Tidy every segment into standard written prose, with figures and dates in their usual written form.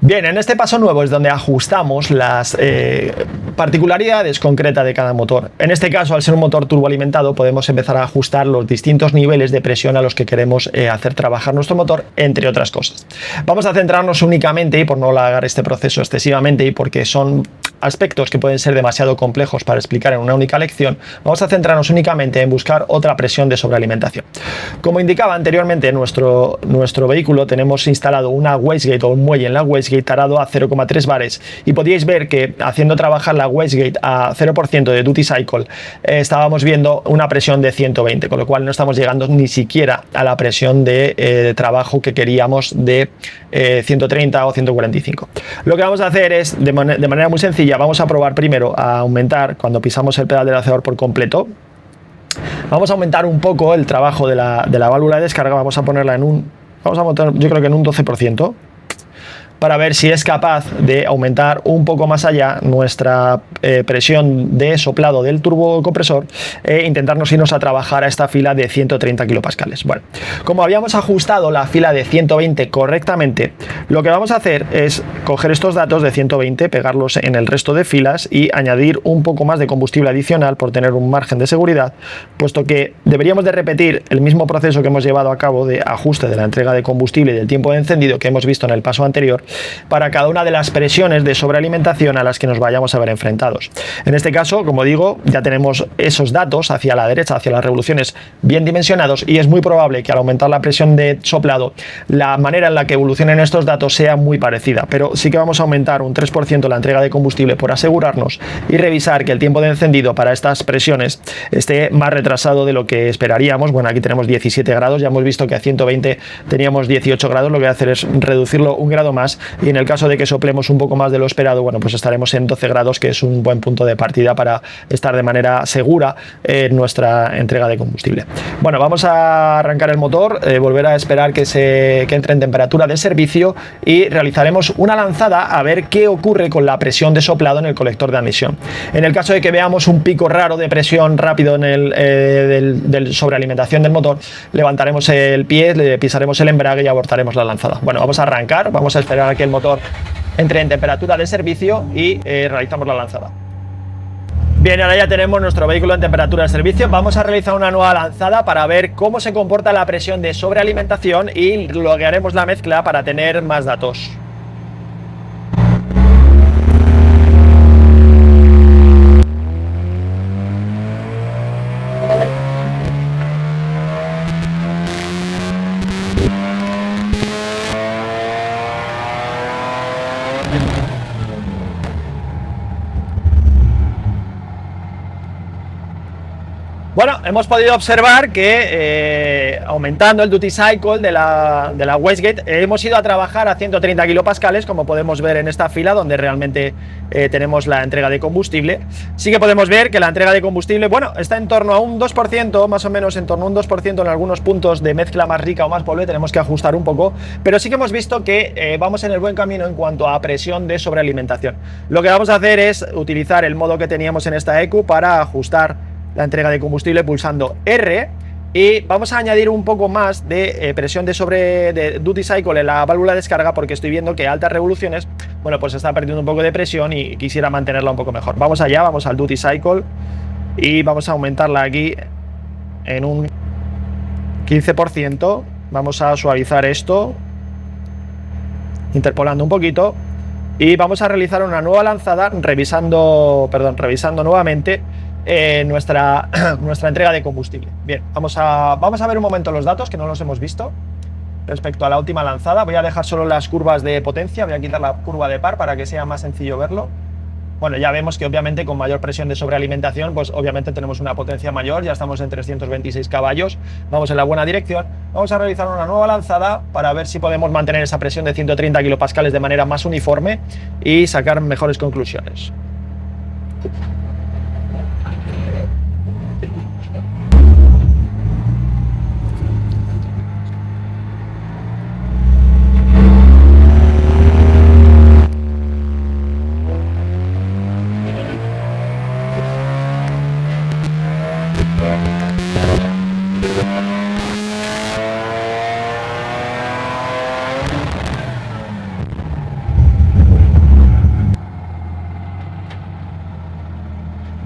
Bien, en este paso nuevo es donde ajustamos las particularidades concretas de cada motor. En este caso, al ser un motor turboalimentado, podemos empezar a ajustar los distintos niveles de presión a los que queremos hacer trabajar nuestro motor, entre otras cosas. Vamos a centrarnos únicamente, y por no alargar este proceso excesivamente y porque son aspectos que pueden ser demasiado complejos para explicar en una única lección, vamos a centrarnos únicamente en buscar otra presión de sobrealimentación. Como indicaba anteriormente, en nuestro vehículo tenemos instalado una wastegate o un muelle en la wastegate tarado a 0,3 bares y podíais ver que haciendo trabajar la wastegate a 0% de duty cycle estábamos viendo una presión de 120, con lo cual no estamos llegando ni siquiera a la presión de trabajo que queríamos de 130 o 145. Lo que vamos a hacer es, de manera muy sencilla, vamos a probar primero a aumentar cuando pisamos el pedal del acelerador por completo. Vamos a aumentar un poco el trabajo de la válvula de descarga. Vamos a ponerla en un, vamos a montar, yo creo que en un 12%, para ver si es capaz de aumentar un poco más allá nuestra presión de soplado del turbocompresor e intentarnos irnos a trabajar a esta fila de 130 kilopascales. Bueno, como habíamos ajustado la fila de 120 correctamente, lo que vamos a hacer es coger estos datos de 120, pegarlos en el resto de filas y añadir un poco más de combustible adicional por tener un margen de seguridad, puesto que deberíamos de repetir el mismo proceso que hemos llevado a cabo de ajuste de la entrega de combustible y del tiempo de encendido que hemos visto en el paso anterior, para cada una de las presiones de sobrealimentación a las que nos vayamos a ver enfrentados. En este caso, como digo, ya tenemos esos datos hacia la derecha, hacia las revoluciones bien dimensionados, y es muy probable que al aumentar la presión de soplado, la manera en la que evolucionen estos datos sea muy parecida, pero sí que vamos a aumentar un 3% la entrega de combustible por asegurarnos y revisar que el tiempo de encendido para estas presiones esté más retrasado de lo que esperaríamos. Bueno, aquí tenemos 17 grados, ya hemos visto que a 120 teníamos 18 grados, lo que voy a hacer es reducirlo un grado más, y en el caso de que soplemos un poco más de lo esperado, bueno, pues estaremos en 12 grados, que es un buen punto de partida para estar de manera segura en nuestra entrega de combustible. Bueno, vamos a arrancar el motor, volver a esperar que entre en temperatura de servicio y realizaremos una lanzada a ver qué ocurre con la presión de soplado en el colector de admisión. En el caso de que veamos un pico raro de presión rápido en del sobrealimentación del motor, levantaremos el pie, le pisaremos el embrague y abortaremos la lanzada. Bueno, vamos a arrancar, vamos a esperar a que el motor entre en temperatura de servicio y realizamos la lanzada. Bien, ahora ya tenemos nuestro vehículo en temperatura de servicio. Vamos a realizar una nueva lanzada para ver cómo se comporta la presión de sobrealimentación y loguearemos la mezcla para tener más datos. Bueno, hemos podido observar que aumentando el duty cycle de la wastegate hemos ido a trabajar a 130 kilopascales, como podemos ver en esta fila donde realmente tenemos la entrega de combustible. Sí que podemos ver que la entrega de combustible, bueno, está en torno a un 2%, más o menos en torno a un 2% en algunos puntos de mezcla más rica o más pobre, tenemos que ajustar un poco, pero sí que hemos visto que vamos en el buen camino en cuanto a presión de sobrealimentación. Lo que vamos a hacer es utilizar el modo que teníamos en esta ECU para ajustar la entrega de combustible pulsando R, y vamos a añadir un poco más de presión de duty cycle en la válvula de descarga, porque estoy viendo que a altas revoluciones, bueno, pues está perdiendo un poco de presión y quisiera mantenerla un poco mejor. Vamos allá, vamos al duty cycle y vamos a aumentarla aquí en un 15%. Vamos a suavizar esto interpolando un poquito y vamos a realizar una nueva lanzada revisando nuevamente nuestra entrega de combustible. Bien, vamos a ver un momento los datos que no los hemos visto respecto a la última lanzada. Voy a dejar solo las curvas de potencia, voy a quitar la curva de par para que sea más sencillo verlo. Bueno, ya vemos que obviamente con mayor presión de sobrealimentación, pues obviamente tenemos una potencia mayor, ya estamos en 326 caballos, vamos en la buena dirección. Vamos a realizar una nueva lanzada para ver si podemos mantener esa presión de 130 kilopascales de manera más uniforme y sacar mejores conclusiones.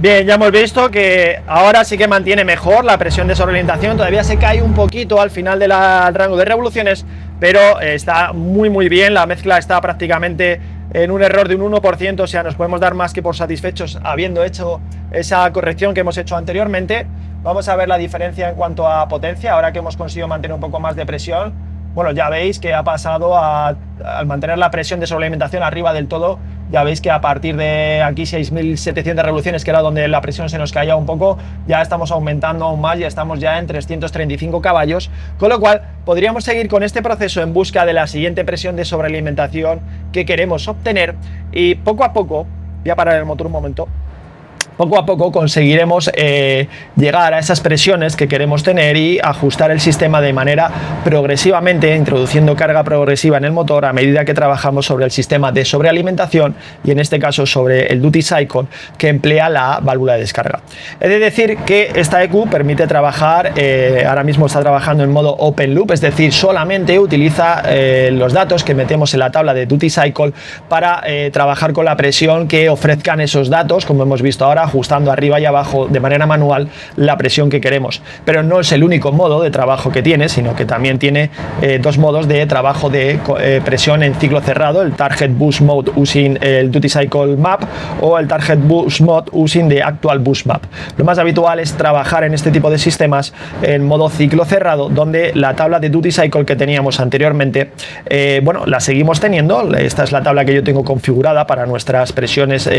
Bien, ya hemos visto que ahora sí que mantiene mejor la presión de sobrealimentación, todavía se cae un poquito al final del rango de revoluciones, pero está muy bien, la mezcla está prácticamente en un error de un 1%, o sea, nos podemos dar más que por satisfechos habiendo hecho esa corrección que hemos hecho anteriormente. Vamos a ver la diferencia en cuanto a potencia, ahora que hemos conseguido mantener un poco más de presión. Bueno, ya veis que ha pasado al mantener la presión de sobrealimentación arriba del todo, ya veis que a partir de aquí 6.700 revoluciones, que era donde la presión se nos caía un poco, ya estamos aumentando aún más, ya estamos ya en 335 caballos, con lo cual podríamos seguir con este proceso en busca de la siguiente presión de sobrealimentación que queremos obtener y poco a poco, voy a parar el motor un momento, poco a poco conseguiremos llegar a esas presiones que queremos tener y ajustar el sistema de manera progresivamente, introduciendo carga progresiva en el motor a medida que trabajamos sobre el sistema de sobrealimentación y en este caso sobre el duty cycle que emplea la válvula de descarga. He de decir que esta EQ permite trabajar, ahora mismo está trabajando en modo open loop, es decir, solamente utiliza los datos que metemos en la tabla de duty cycle para trabajar con la presión que ofrezcan esos datos, como hemos visto ahora, ajustando arriba y abajo de manera manual la presión que queremos. Pero no es el único modo de trabajo que tiene, sino que también tiene dos modos de trabajo de presión en ciclo cerrado, el Target Boost Mode using el Duty Cycle Map o el Target Boost Mode using the Actual Boost Map. Lo más habitual es trabajar en este tipo de sistemas en modo ciclo cerrado, donde la tabla de Duty Cycle que teníamos anteriormente, bueno, la seguimos teniendo. Esta es la tabla que yo tengo configurada para nuestras presiones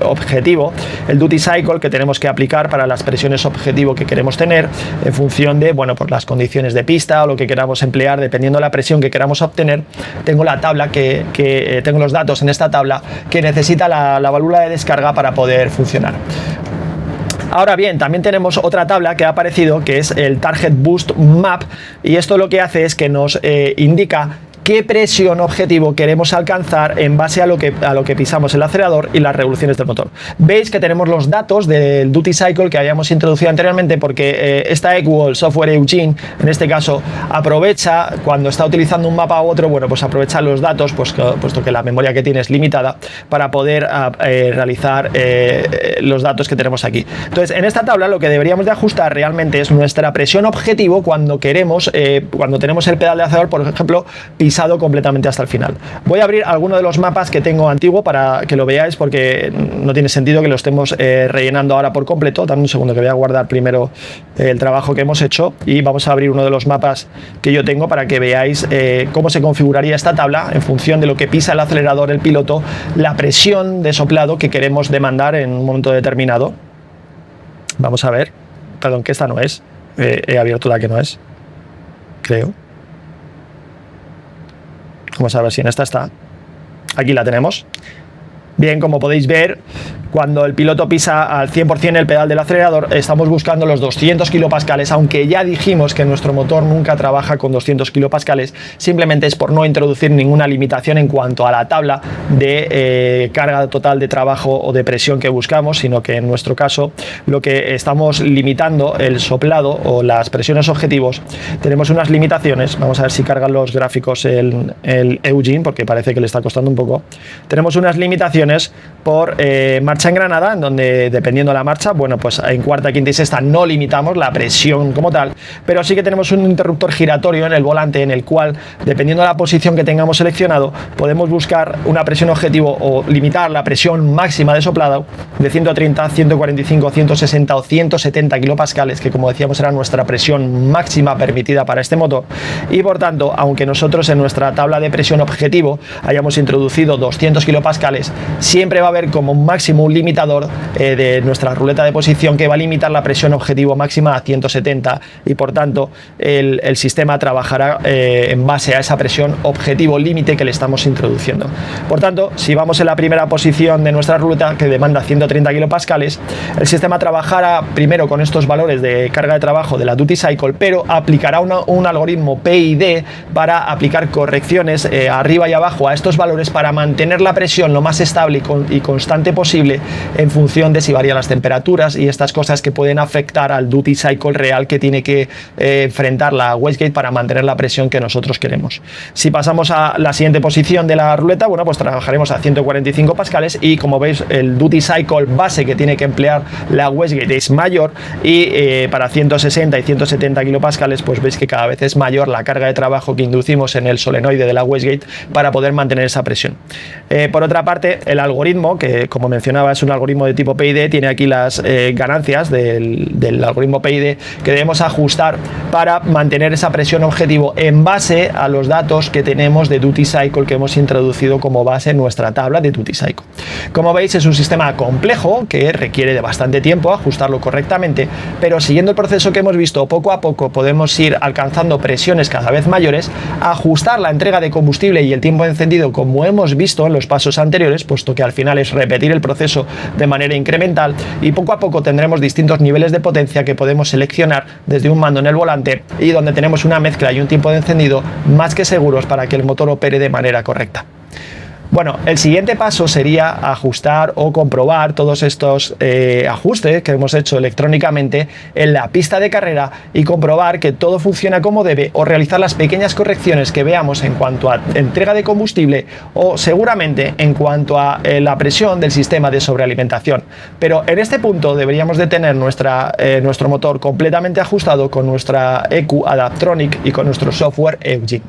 objetivo. El Duty Cycle que tenemos que aplicar para las presiones objetivo que queremos tener en función de, bueno, por las condiciones de pista o lo que queramos emplear, dependiendo de la presión que queramos obtener. Tengo la tabla tengo los datos en esta tabla que necesita la válvula de descarga para poder funcionar. Ahora bien, también tenemos otra tabla que ha aparecido, que es el Target Boost Map, y esto lo que hace es que nos indica qué presión objetivo queremos alcanzar en base a lo que pisamos el acelerador y las revoluciones del motor. Veis que tenemos los datos del Duty Cycle que habíamos introducido anteriormente, porque esta EQ o el software Eugene, en este caso, aprovecha, cuando está utilizando un mapa u otro, bueno, pues aprovecha los datos, puesto que la memoria que tiene es limitada, para poder realizar los datos que tenemos aquí. Entonces, en esta tabla lo que deberíamos de ajustar realmente es nuestra presión objetivo cuando queremos, cuando tenemos el pedal de acelerador, por ejemplo, pisado completamente hasta el final. Voy a abrir alguno de los mapas que tengo antiguo para que lo veáis, porque no tiene sentido que lo estemos rellenando ahora por completo. Dame un segundo que voy a guardar primero el trabajo que hemos hecho y vamos a abrir uno de los mapas que yo tengo para que veáis cómo se configuraría esta tabla en función de lo que pisa el acelerador, el piloto, la presión de soplado que queremos demandar en un momento determinado. Vamos a ver, perdón, que esta no es, he abierto la que no es, creo. Vamos a ver si en esta está. Aquí la tenemos. Bien, como podéis ver, cuando el piloto pisa al 100% el pedal del acelerador, estamos buscando los 200 kilopascales, aunque ya dijimos que nuestro motor nunca trabaja con 200 kilopascales, simplemente es por no introducir ninguna limitación en cuanto a la tabla de carga total de trabajo o de presión que buscamos, sino que en nuestro caso lo que estamos limitando el soplado o las presiones objetivos, tenemos unas limitaciones. Vamos a ver si cargan los gráficos el Eugene, porque parece que le está costando un poco. Tenemos unas limitaciones por marcha engranada, en donde dependiendo de la marcha, bueno, pues en cuarta, quinta y sexta no limitamos la presión como tal, pero sí que tenemos un interruptor giratorio en el volante en el cual, dependiendo de la posición que tengamos seleccionado, podemos buscar una presión objetivo o limitar la presión máxima de soplado de 130, 145, 160 o 170 kilopascales, que como decíamos era nuestra presión máxima permitida para este motor, y por tanto, aunque nosotros en nuestra tabla de presión objetivo hayamos introducido 200 kilopascales, siempre va a haber como máximo un limitador de nuestra ruleta de posición que va a limitar la presión objetivo máxima a 170 y por tanto el sistema trabajará en base a esa presión objetivo límite que le estamos introduciendo. Por tanto, si vamos en la primera posición de nuestra ruleta que demanda 130 kilopascales, el sistema trabajará primero con estos valores de carga de trabajo de la Duty Cycle, pero aplicará un algoritmo PID para aplicar correcciones arriba y abajo a estos valores para mantener la presión lo más estable estable y constante posible en función de si varían las temperaturas y estas cosas que pueden afectar al duty cycle real que tiene que enfrentar la wastegate para mantener la presión que nosotros queremos. Si pasamos a la siguiente posición de la ruleta, bueno, pues trabajaremos a 145 pascales y como veis el duty cycle base que tiene que emplear la wastegate es mayor y para 160 y 170 kilopascales pues veis que cada vez es mayor la carga de trabajo que inducimos en el solenoide de la wastegate para poder mantener esa presión. Por otra parte, el algoritmo, que como mencionaba es un algoritmo de tipo PID, tiene aquí las ganancias del algoritmo PID que debemos ajustar para mantener esa presión objetivo en base a los datos que tenemos de duty cycle que hemos introducido como base en nuestra tabla de duty cycle. Como veis es un sistema complejo que requiere de bastante tiempo ajustarlo correctamente, pero siguiendo el proceso que hemos visto poco a poco podemos ir alcanzando presiones cada vez mayores, ajustar la entrega de combustible y el tiempo de encendido como hemos visto en los pasos anteriores, puesto que al final es repetir el proceso de manera incremental y poco a poco tendremos distintos niveles de potencia que podemos seleccionar desde un mando en el volante y donde tenemos una mezcla y un tiempo de encendido más que seguros para que el motor opere de manera correcta. Bueno, el siguiente paso sería ajustar o comprobar todos estos ajustes que hemos hecho electrónicamente en la pista de carrera y comprobar que todo funciona como debe o realizar las pequeñas correcciones que veamos en cuanto a entrega de combustible o seguramente en cuanto a la presión del sistema de sobrealimentación. Pero en este punto deberíamos de tener nuestro motor completamente ajustado con nuestra EQ Adaptronic y con nuestro software Eugene.